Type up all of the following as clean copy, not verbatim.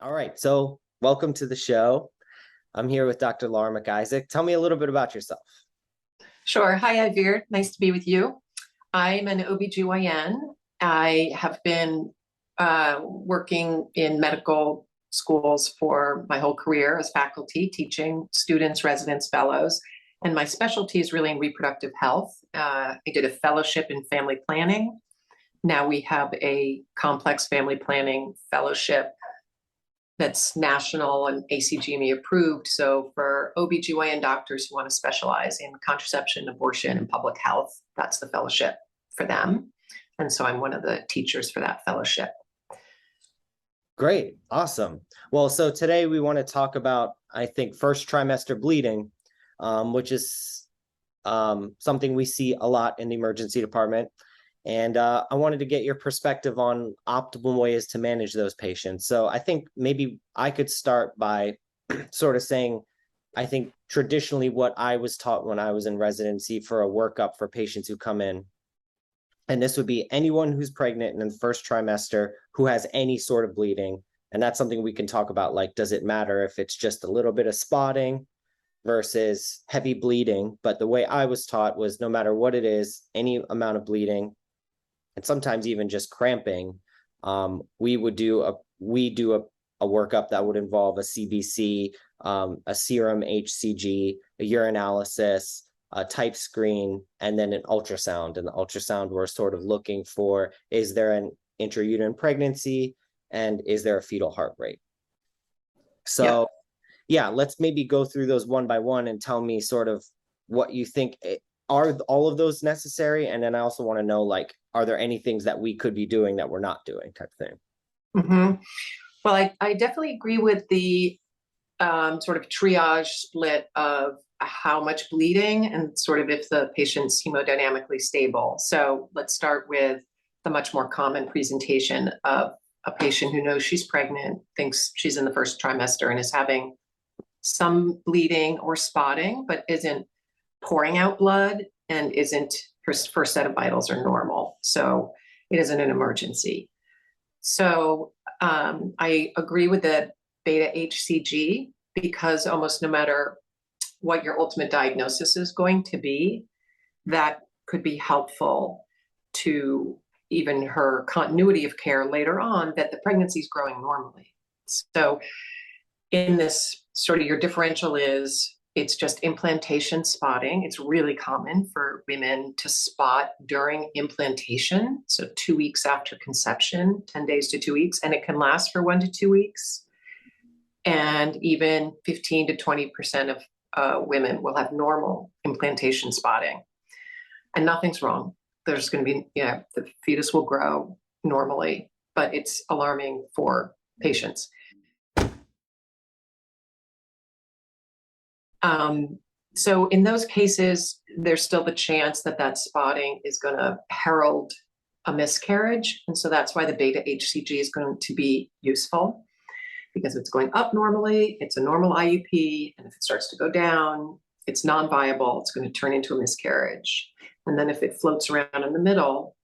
All right, so welcome to the show. I'm here with Dr. Laura Macisaac. Tell me a little bit about yourself. Sure. Hi, Avir. Nice to be with you. I'm an OBGYN. I have been working in medical schools for my whole career as faculty, teaching students, residents, fellows, and my specialty is really in reproductive health. I did a fellowship in family planning. Now we have a complex family planning fellowship that's national and ACGME approved. So for OBGYN doctors who want to specialize in contraception, abortion, and public health, that's the fellowship for them. And so I'm one of the teachers for that fellowship. Great, awesome. Well, so today we want to talk about, I think, first trimester bleeding, which is something we see a lot in the emergency department. And I wanted to get your perspective on optimal ways to manage those patients. So I think maybe I could start by sort of saying, I think traditionally what I was taught when I was in residency for a workup for patients who come in, and this would be anyone who's pregnant in the first trimester who has any sort of bleeding. And that's something we can talk about, like, does it matter if it's just a little bit of spotting versus heavy bleeding? But the way I was taught was no matter what it is, any amount of bleeding, and sometimes even just cramping, we do a workup that would involve a CBC, a serum HCG, a urinalysis, a type screen, and then an ultrasound. And the ultrasound, we're sort of looking for, is there an intrauterine pregnancy and is there a fetal heart rate? So yeah, let's maybe go through those one by one and tell me sort of what you think. Are all of those necessary? And then I also want to know, like, are there any things that we could be doing that we're not doing, type thing? Mm-hmm. Well, I definitely agree with the sort of triage split of how much bleeding and sort of if the patient's hemodynamically stable. So let's start with the much more common presentation of a patient who knows she's pregnant, thinks she's in the first trimester and is having some bleeding or spotting, but isn't pouring out blood and isn't, her first set of vitals are normal. So it isn't an emergency. So I agree with the beta HCG because almost no matter what your ultimate diagnosis is going to be, that could be helpful to even her continuity of care later on, that the pregnancy is growing normally. So in this sort of, your differential is, it's just implantation spotting. It's really common for women to spot during implantation. So 2 weeks after conception, 10 days to 2 weeks, and it can last for 1 to 2 weeks. And even 15 to 20% of women will have normal implantation spotting. And nothing's wrong. There's going to be, the fetus will grow normally, but it's alarming for patients. So in those cases, there's still the chance that that spotting is going to herald a miscarriage. And so that's why the beta HCG is going to be useful, because it's going up normally, it's a normal IUP, and if it starts to go down, it's non-viable, it's going to turn into a miscarriage. And then if it floats around in the middle,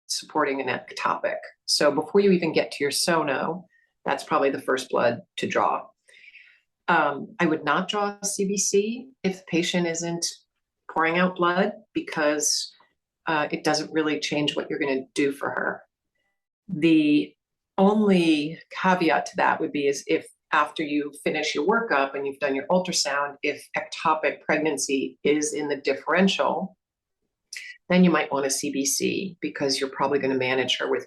supporting an ectopic. So before you even get to your sono, that's probably the first blood to draw. I would not draw a CBC if the patient isn't pouring out blood, because it doesn't really change what you're going to do for her. The only caveat to that would be is if after you finish your workup and you've done your ultrasound, if ectopic pregnancy is in the differential, then you might want a CBC, because you're probably going to manage her with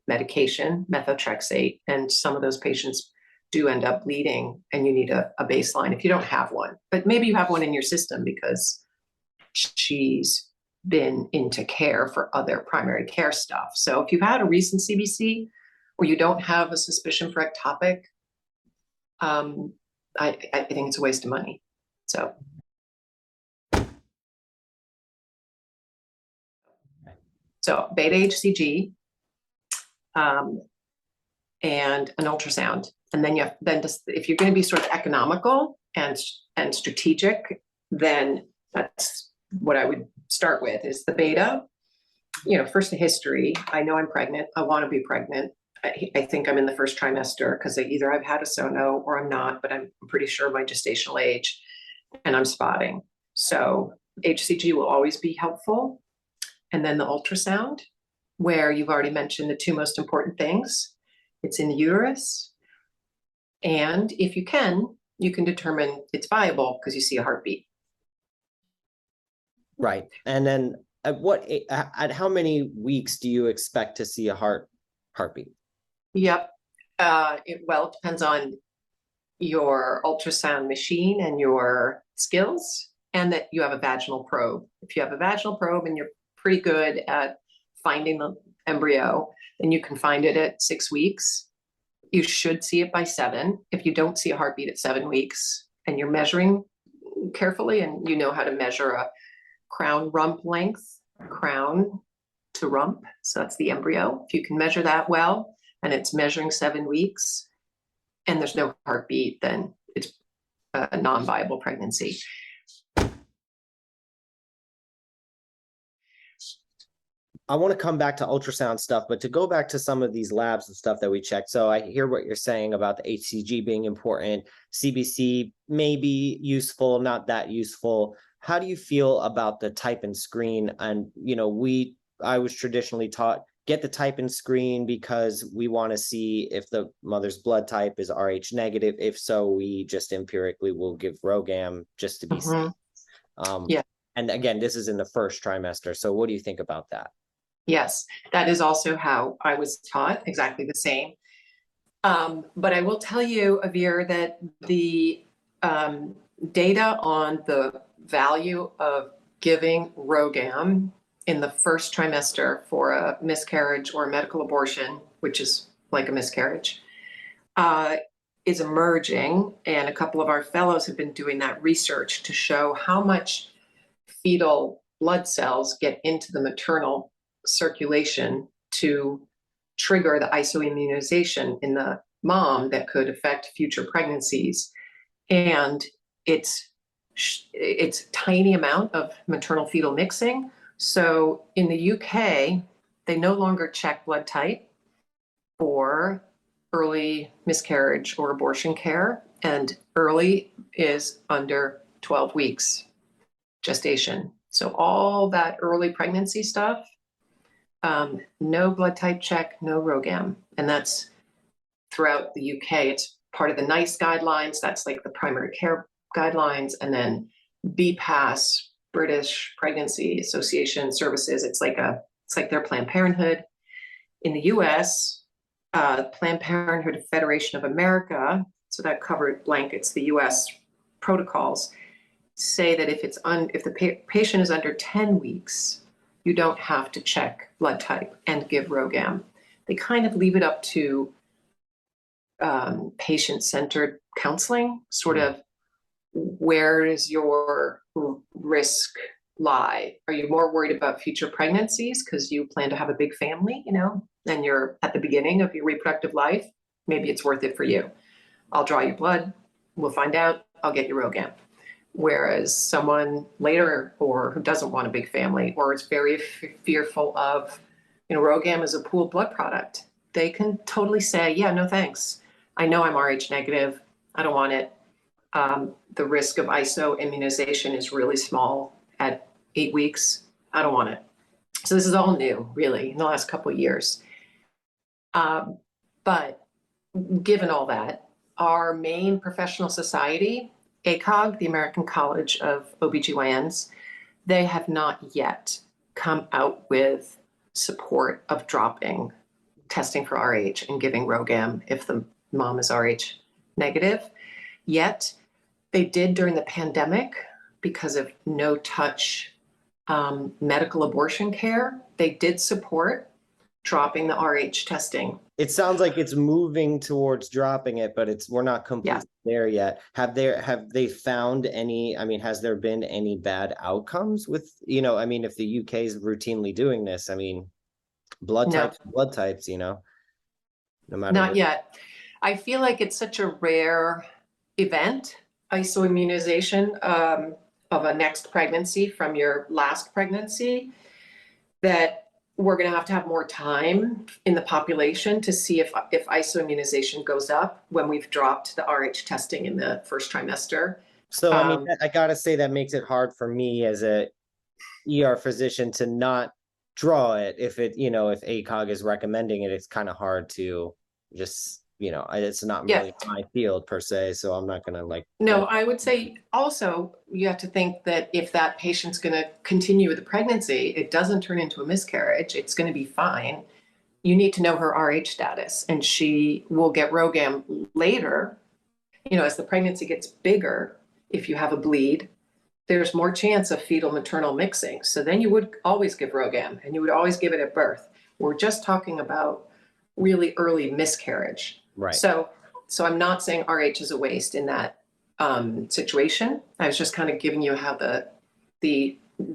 medication, methotrexate, and some of those patients do end up bleeding and you need a baseline if you don't have one. But maybe you have one in your system because she's been into care for other primary care stuff. So if you've had a recent CBC or you don't have a suspicion for ectopic, I think it's a waste of money. So beta HCG and an ultrasound. And then if you're going to be sort of economical and strategic, then that's what I would start with, is the beta. First the history. I know I'm pregnant. I want to be pregnant. I think I'm in the first trimester because either I've had a sono or I'm not, but I'm pretty sure my gestational age and I'm spotting. So HCG will always be helpful. And then the ultrasound, where you've already mentioned the two most important things. It's in the uterus. And if you can determine it's viable because you see a heartbeat. Right. And then at how many weeks do you expect to see a heartbeat? Yep. It depends on your ultrasound machine and your skills, and that you have a vaginal probe. If you have a vaginal probe and you're pretty good at finding the embryo, then you can find it at 6 weeks. You should see it by 7. If you don't see a heartbeat at 7 weeks and you're measuring carefully and you know how to measure a crown rump length, crown to rump, so that's the embryo. If you can measure that well and it's measuring 7 weeks and there's no heartbeat, then it's a non-viable pregnancy. I want to come back to ultrasound stuff, but to go back to some of these labs and stuff that we checked. So I hear what you're saying about the HCG being important. CBC may be useful, not that useful. How do you feel about the type and screen? And, I was traditionally taught, get the type and screen because we want to see if the mother's blood type is Rh negative. If so, we just empirically will give Rhogam just to be safe. Yeah. And again, this is in the first trimester. So what do you think about that? Yes, that is also how I was taught, exactly the same. But I will tell you, Avir, that the data on the value of giving Rhogam in the first trimester for a miscarriage or a medical abortion, which is like a miscarriage, is emerging. And a couple of our fellows have been doing that research to show how much fetal blood cells get into the maternal circulation to trigger the isoimmunization in the mom that could affect future pregnancies. And it's tiny amount of maternal fetal mixing. So in the UK, they no longer check blood type for early miscarriage or abortion care, and early is under 12 weeks gestation. So all that early pregnancy stuff, no blood type check, no Rhogam. And that's throughout the UK. It's part of the NICE guidelines. That's like the primary care guidelines. And then BPAS, British Pregnancy Association Services. It's like their Planned Parenthood. In the US, Planned Parenthood Federation of America, so that blankets the US protocols, say that if the patient is under 10 weeks, you don't have to check blood type and give Rhogam. They kind of leave it up to patient-centered counseling, sort of, where does your risk lie? Are you more worried about future pregnancies because you plan to have a big family, and you're at the beginning of your reproductive life? Maybe it's worth it for you. I'll draw your blood. We'll find out. I'll get your Rhogam. Whereas someone later, or who doesn't want a big family, or is very fearful of, Rhogam is a pooled blood product, they can totally say, yeah, no thanks. I know I'm Rh negative. I don't want it. The risk of isoimmunization is really small at 8 weeks. I don't want it. So this is all new, really, in the last couple of years. But given all that, our main professional society, ACOG, the American College of OBGYNs, they have not yet come out with support of dropping testing for Rh and giving Rhogam if the mom is Rh negative. Yet they did during the pandemic, because of no-touch medical abortion care. They did support dropping the Rh testing. It sounds like it's moving towards dropping it, but we're not completely there yet. Have they found any, has there been any bad outcomes with, if the UK is routinely doing this, blood types, no matter Not what. yet. I feel like it's such a rare event, isoimmunization of a next pregnancy from your last pregnancy, that we're going to have more time in the population to see if isoimmunization goes up when we've dropped the RH testing in the first trimester. So, I mean, I gotta say that makes it hard for me as a ER physician to not draw it. If it, if ACOG is recommending it, it's kind of hard to just, it's not Yeah. really my field per se. So I'm not gonna No, I would say also you have to think that if that patient's going to continue with the pregnancy, it doesn't turn into a miscarriage, it's going to be fine. You need to know her RH status, and she will get Rhogam later. As the pregnancy gets bigger, if you have a bleed, there's more chance of fetal maternal mixing. So then you would always give Rhogam, and you would always give it at birth. We're just talking about really early miscarriage. Right. So I'm not saying RH is a waste in that situation. I was just kind of giving you how the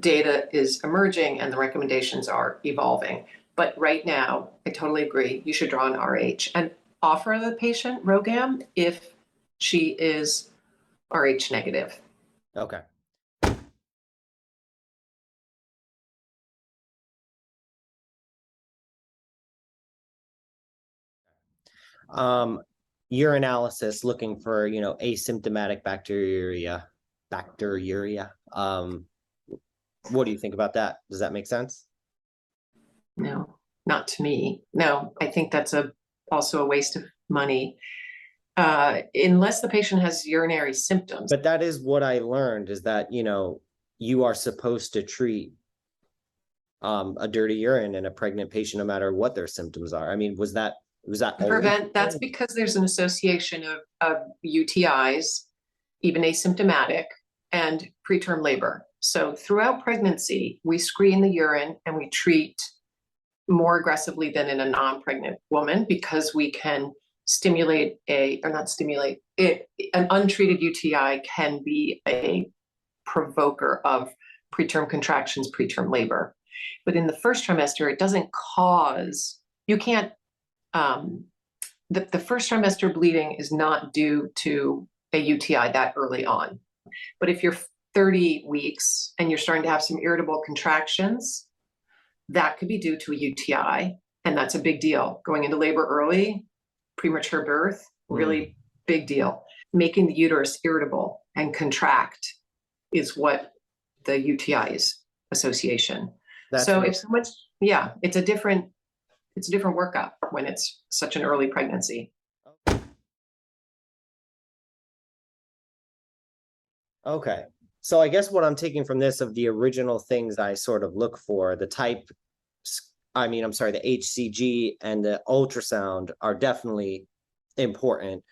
data is emerging and the recommendations are evolving. But right now, I totally agree. You should draw an RH and offer the patient Rhogam if she is RH negative. Okay. Urinalysis looking for, asymptomatic bacteriuria. What do you think about that? Does that make sense? No, not to me. No, I think that's also a waste of money. Unless the patient has urinary symptoms. But that is what I learned, is that, you are supposed to treat a dirty urine in a pregnant patient, no matter what their symptoms are. I mean, was that prevent? That's because there's an association of UTIs, even asymptomatic, and preterm labor. So throughout pregnancy, we screen the urine and we treat more aggressively than in a non-pregnant woman, because we can stimulate an untreated UTI can be a provoker of preterm contractions, preterm labor. But in the first trimester, it doesn't cause, you can't, the first trimester bleeding is not due to a UTI that early on. But if you're 30 weeks and you're starting to have some irritable contractions, that could be due to a UTI. And that's a big deal. Going into labor early, premature birth, really big deal. Making the uterus irritable and contract is what the UTI is association. It's a different workup when it's such an early pregnancy. Okay. So I guess what I'm taking from this, of the original things I sort of look for, the HCG and the ultrasound are definitely important.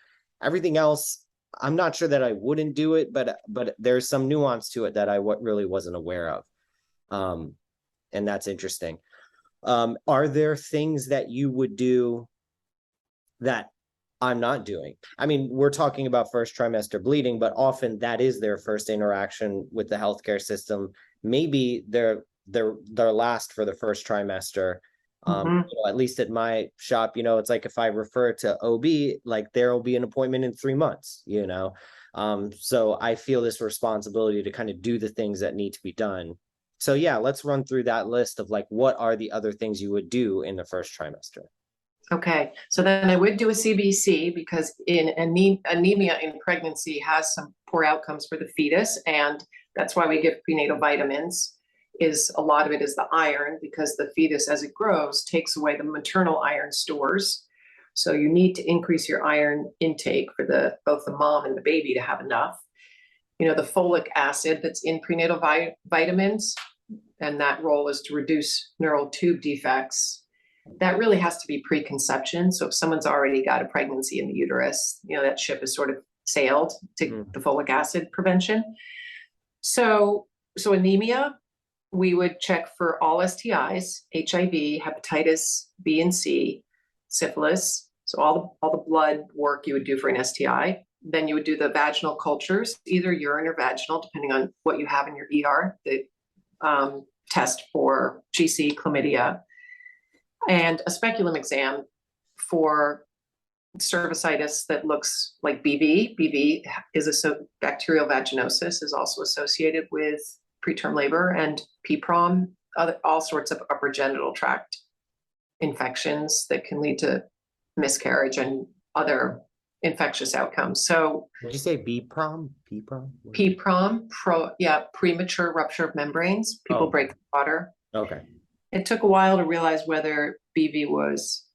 Everything else, I'm not sure that I wouldn't do it, but there's some nuance to it that I really wasn't aware of. And that's interesting. Are there things that you would do that I'm not doing? I mean, we're talking about first trimester bleeding, but often that is their first interaction with the healthcare system. Maybe their last for the first trimester. At least at my shop, it's like if I refer to OB, like there will be an appointment in 3 months, so I feel this responsibility to kind of do the things that need to be done. So yeah, let's run through that list of like, what are the other things you would do in the first trimester? Okay, so then I would do a CBC, because in anemia in pregnancy has some poor outcomes for the fetus, and that's why we give prenatal vitamins. A lot of it is the iron, because the fetus, as it grows, takes away the maternal iron stores. So you need to increase your iron intake for both the mom and the baby to have enough. The folic acid that's in prenatal vitamins, and that role is to reduce neural tube defects. That really has to be preconception. So if someone's already got a pregnancy in the uterus, that ship has sort of sailed to the folic acid prevention. So anemia, we would check for all STIs, HIV, hepatitis B and C, syphilis. So all the blood work you would do for an STI. Then you would do the vaginal cultures, either urine or vaginal, depending on what you have in your ER. The test for GC, chlamydia, and a speculum exam for cervicitis that looks like BV. BV is bacterial vaginosis, is also associated with preterm labor, and PPROM all sorts of upper genital tract infections that can lead to miscarriage and other infectious outcomes. So Did you say B-prom? B-prom? premature rupture of membranes. People Oh. break water. Okay. It took a while to realize whether BV was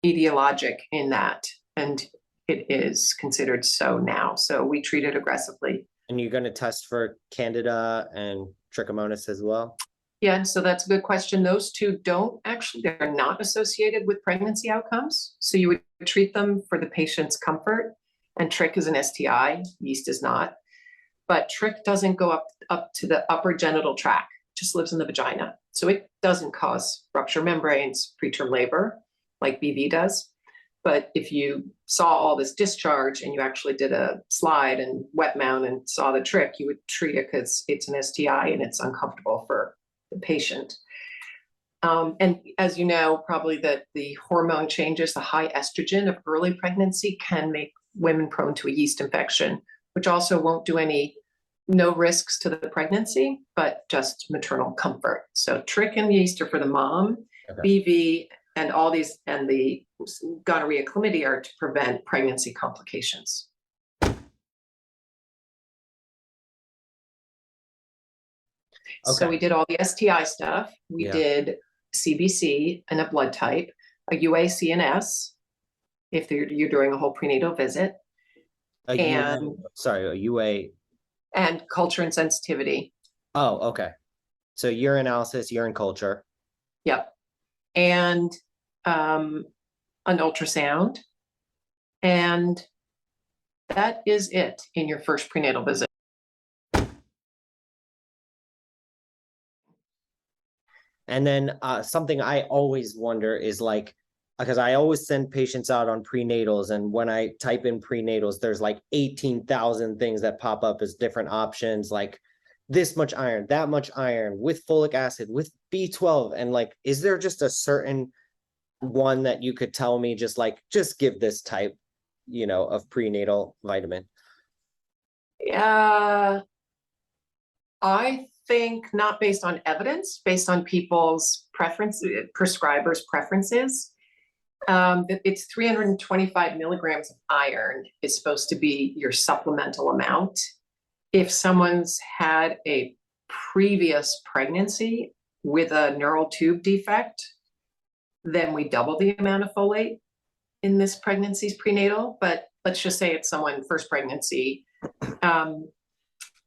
etiologic in that, and it is considered so now. So we treat it aggressively. And you're going to test for Candida and Trichomonas as well? Yeah, so that's a good question. Those two they're not associated with pregnancy outcomes. So you would treat them for the patient's comfort, and Trich is an STI, yeast is not. But Trich doesn't go up to the upper genital tract, just lives in the vagina. So it doesn't cause rupture membranes, preterm labor, like BV does. But if you saw all this discharge and you actually did a slide and wet mount and saw the Trich, you would treat it because it's an STI and it's uncomfortable for the patient. And as you know, probably that the hormone changes, the high estrogen of early pregnancy can make women prone to a yeast infection, which also won't do no risks to the pregnancy, but just maternal comfort. So Trich and yeast are for the mom, Okay. BV and all these, and the gonorrhea, chlamydia are to prevent pregnancy complications. So Okay. we did all the STI stuff. We Yeah. did CBC and a blood type, a UA-CNS, if you're doing a whole prenatal visit, A and UA, a UA. and culture and sensitivity. Oh, okay. So urinalysis, urine culture. Yep. And an ultrasound. And that is it in your first prenatal visit. And then something I always wonder is like, because I always send patients out on prenatals, and when I type in prenatals, there's like 18,000 things that pop up as different options, like this much iron, that much iron, with folic acid, with B12. And like, is there just a certain one that you could tell me, just give this type, of prenatal vitamin? I think not based on evidence, based on people's prescribers' preferences. It's 325 milligrams of iron is supposed to be your supplemental amount. If someone's had a previous pregnancy with a neural tube defect, then we double the amount of folate in this pregnancy's prenatal. But let's just say it's someone first pregnancy.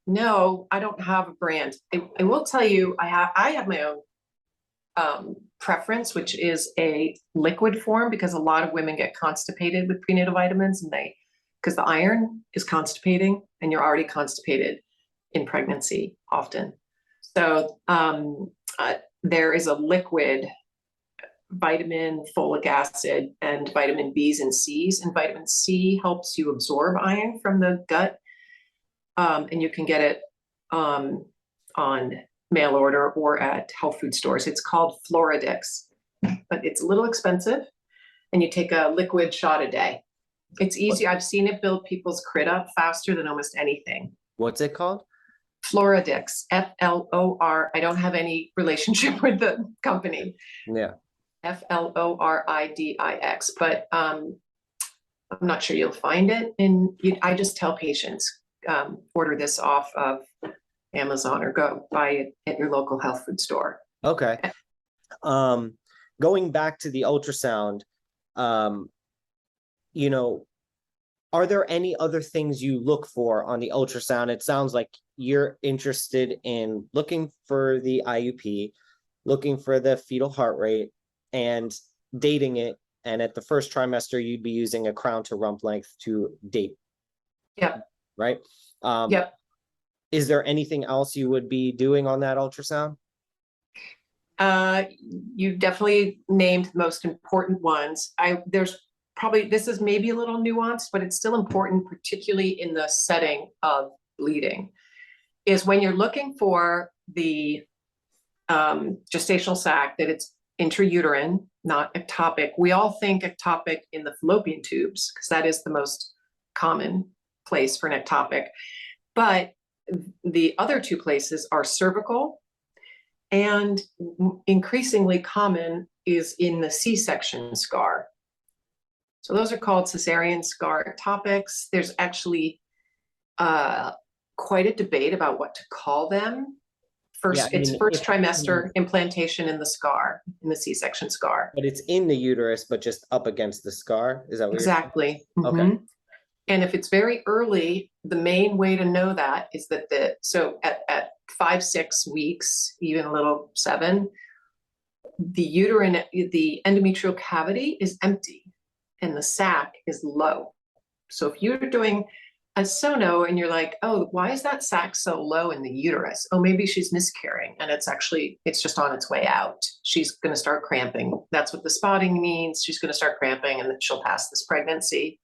No, I don't have a brand. I will tell you, I have my own preference, which is a liquid form, because a lot of women get constipated with prenatal vitamins, and because the iron is constipating, and you're already constipated in pregnancy often. So there is a liquid vitamin, folic acid, and vitamin B's and C's, and vitamin C helps you absorb iron from the gut. And you can get it on mail order or at health food stores. It's called Floradix, but it's a little expensive, and you take a liquid shot a day. It's easy. I've seen it build people's crit up faster than almost anything. What's it called? Floradix, FLOR. I don't have any relationship with the company. Yeah. FLORIDIX, but I'm not sure you'll find it. I just tell patients, order this off of Amazon or go buy it at your local health food store. Okay. Going back to the ultrasound, are there any other things you look for on the ultrasound? It sounds like you're interested in looking for the IUP, looking for the fetal heart rate, and dating it. And at the first trimester, you'd be using a crown to rump length to date. Yep. Right? Yep. Is there anything else you would be doing on that ultrasound? You definitely named the most important ones. This is maybe a little nuanced, but it's still important, particularly in the setting of bleeding, is when you're looking for the gestational sac, that it's intrauterine, not ectopic. We all think ectopic in the fallopian tubes, because that is the most common place for an ectopic. But the other two places are cervical and increasingly common is in the C-section scar. So those are called cesarean scar ectopics. There's actually quite a debate about what to call them. It's first trimester implantation in the scar, in the C-section scar. But it's in the uterus, but just up against the scar. Is that what exactly? You're saying? Okay. And if it's very early, the main way to know that is that at 5-6 weeks, even a little 7, the endometrial cavity is empty and the sac is low. So if you're doing a sono and you're like, oh, why is that sac so low in the uterus? Oh, maybe she's miscarrying and it's just on its way out. She's going to start cramping. That's what the spotting means. She's going to start cramping and then she'll pass this pregnancy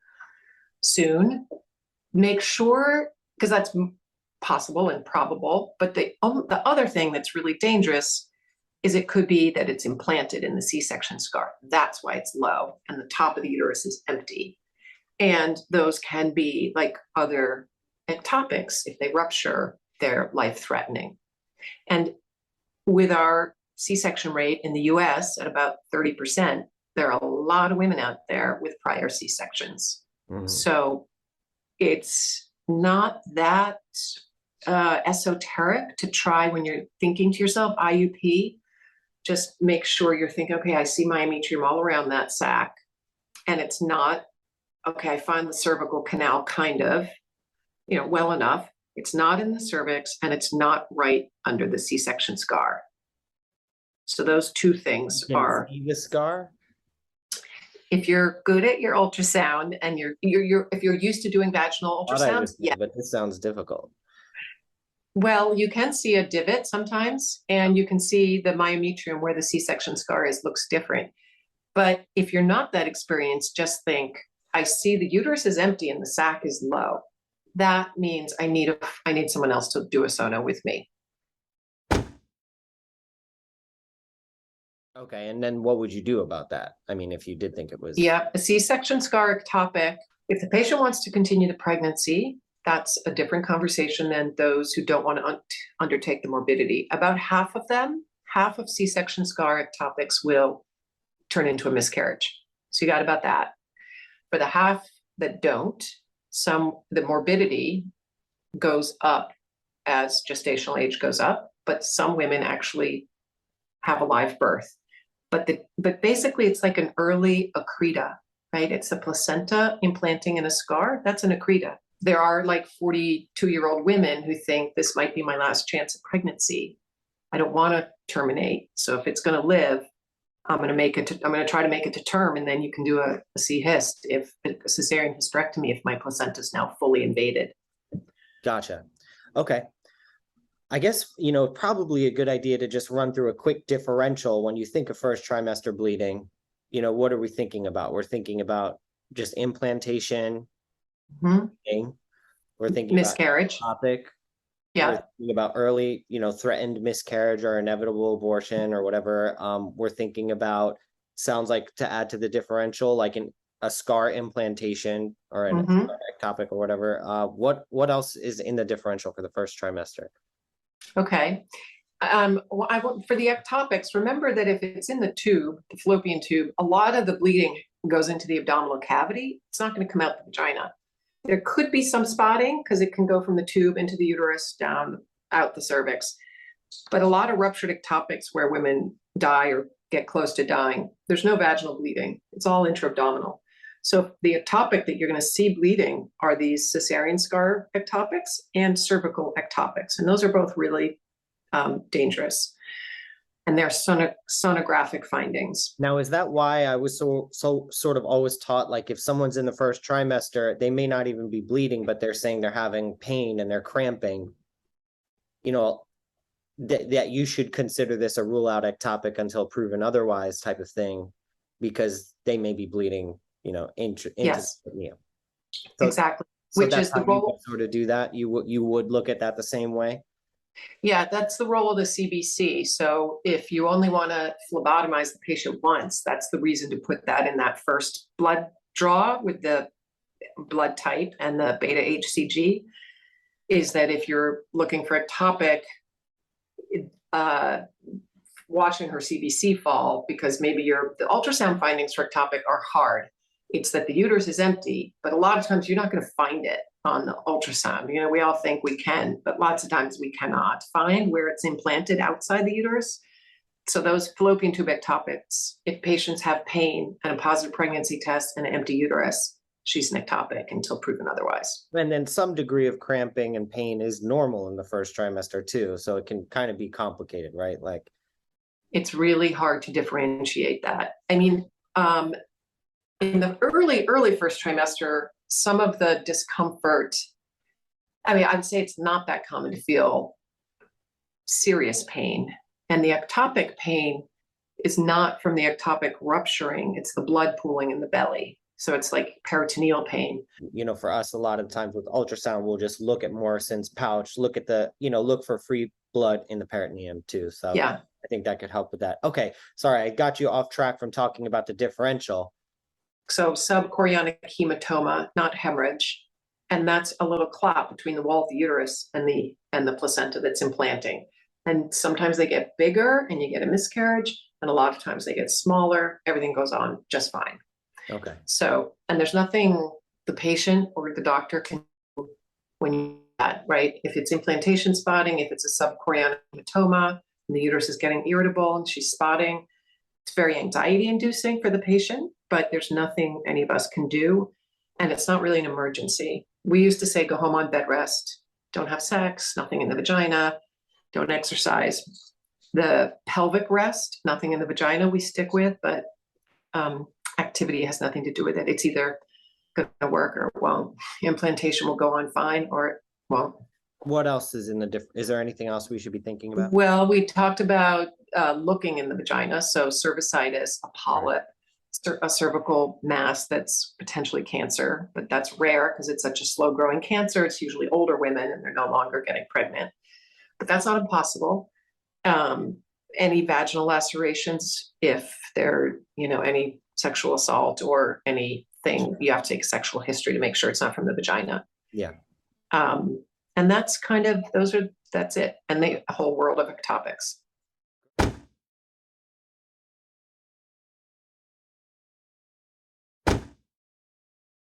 soon. Make sure, because that's possible and probable, but the other thing that's really dangerous is it could be that it's implanted in the C-section scar. That's why it's low and the top of the uterus is empty. And those can be like other ectopics. If they rupture, they're life-threatening. And with our C-section rate in the US at about 30%, there are a lot of women out there with prior C-sections. So it's not that esoteric to try when you're thinking to yourself, IUP, just make sure you're thinking, okay, I see myometrium all around that sac. And it's not, okay, I find the cervical canal kind of, well enough. It's not in the cervix and it's not right under the C-section scar. So those two things are. See the scar? If you're good at your ultrasound and if you're used to doing vaginal ultrasounds, yeah. But this sounds difficult. Well, you can see a divot sometimes, and you can see the myometrium where the C-section scar looks different. But if you're not that experienced, just think, I see the uterus is empty and the sac is low. That means I need someone else to do a sono with me. Okay, and then what would you do about that? I mean, if you did think it was... Yeah, a C-section scar ectopic. If the patient wants to continue the pregnancy, that's a different conversation than those who don't want to undertake the morbidity. About half of C-section scar ectopics will turn into a miscarriage. So you got about that. For the half that don't, the morbidity goes up as gestational age goes up, but some women actually have a live birth. But basically it's like an early accreta, right? It's a placenta implanting in a scar. That's an accreta. There are like 42-year-old women who think this might be my last chance at pregnancy. I don't want to terminate. So if it's going to live, I'm going to try to make it to term, and then you can do a C-hyst, if a cesarean hysterectomy, if my placenta is now fully invaded. Gotcha. Okay. I guess, probably a good idea to just run through a quick differential. When you think of first trimester bleeding, what are we thinking about? We're thinking about just implantation. Mm-hmm. We're thinking miscarriage. About topic. Yeah. We're thinking about early, threatened miscarriage or inevitable abortion or whatever. We're thinking about, sounds like, to add to the differential, like a scar implantation or an ectopic or whatever. What else is in the differential for the first trimester? Okay. For the ectopics, remember that if it's in the tube, the fallopian tube, a lot of the bleeding goes into the abdominal cavity. It's not going to come out the vagina. There could be some spotting because it can go from the tube into the uterus down out the cervix. But a lot of ruptured ectopics where women die or get close to dying, there's no vaginal bleeding. It's all intra-abdominal. So the ectopic that you're going to see bleeding are these cesarean scar ectopics and cervical ectopics. And those are both really dangerous. And they're sonographic findings. Now, is that why I was so sort of always taught, like, if someone's in the first trimester, they may not even be bleeding, but they're saying they're having pain and they're cramping, that you should consider this a rule out ectopic until proven otherwise type of thing, because they may be bleeding, into yes. So, exactly. So which is the role. Sort of do that. You would look at that the same way. Yeah, that's the role of the CBC. So if you only want to phlebotomize the patient once, that's the reason to put that in that first blood draw with the blood type and the beta HCG, is that if you're looking for ectopic, watching her CBC fall because maybe the ultrasound findings for ectopic are hard. It's that the uterus is empty, but a lot of times you're not going to find it on the ultrasound. You know, we all think we can, but lots of times we cannot find where it's implanted outside the uterus. So those fallopian tube ectopics, if patients have pain and a positive pregnancy test and an empty uterus, she's an ectopic until proven otherwise. And then some degree of cramping and pain is normal in the first trimester too. So it can kind of be complicated, right? Like, it's really hard to differentiate that. I mean, in the early first trimester, some of the discomfort, I mean, I'd say it's not that common to feel serious pain. And the ectopic pain is not from the ectopic rupturing, it's the blood pooling in the belly. So it's like peritoneal pain. you know, for us, a lot of times with ultrasound, we'll just look at Morrison's pouch, look at the, you know, look for free blood in the peritoneum too. So Yeah. I think that could help with that. Okay, sorry, I got you off track from talking about the differential. So subchorionic hematoma, not hemorrhage. And that's a little clot between the wall of the uterus and the placenta that's implanting. And sometimes they get bigger and you get a miscarriage. And a lot of times they get smaller. Everything goes on just fine. Okay. So, and there's nothing the patient or the doctor can do when you that, right? If it's implantation spotting, if it's a subchorionic hematoma, and the uterus is getting irritable and she's spotting, it's very anxiety inducing for the patient, but there's nothing any of us can do. And it's not really an emergency. We used to say, go home on bed rest, don't have sex, nothing in the vagina, don't exercise. The pelvic rest, nothing in the vagina we stick with, but activity has nothing to do with it. It's either going to work or it won't. Implantation will go on fine or it won't. What else is in the is there anything else we should be thinking about? Well, we talked about looking in the vagina. So cervicitis, a polyp, a cervical mass that's potentially cancer, but that's rare because it's such a slow growing cancer. It's usually older women and they're no longer getting pregnant, but that's not impossible. Any vaginal lacerations, if they're, you know, any sexual assault or anything, you have to take a sexual history to make sure it's not from the vagina. Yeah. And that's kind of, that's it. And the whole world of ectopics.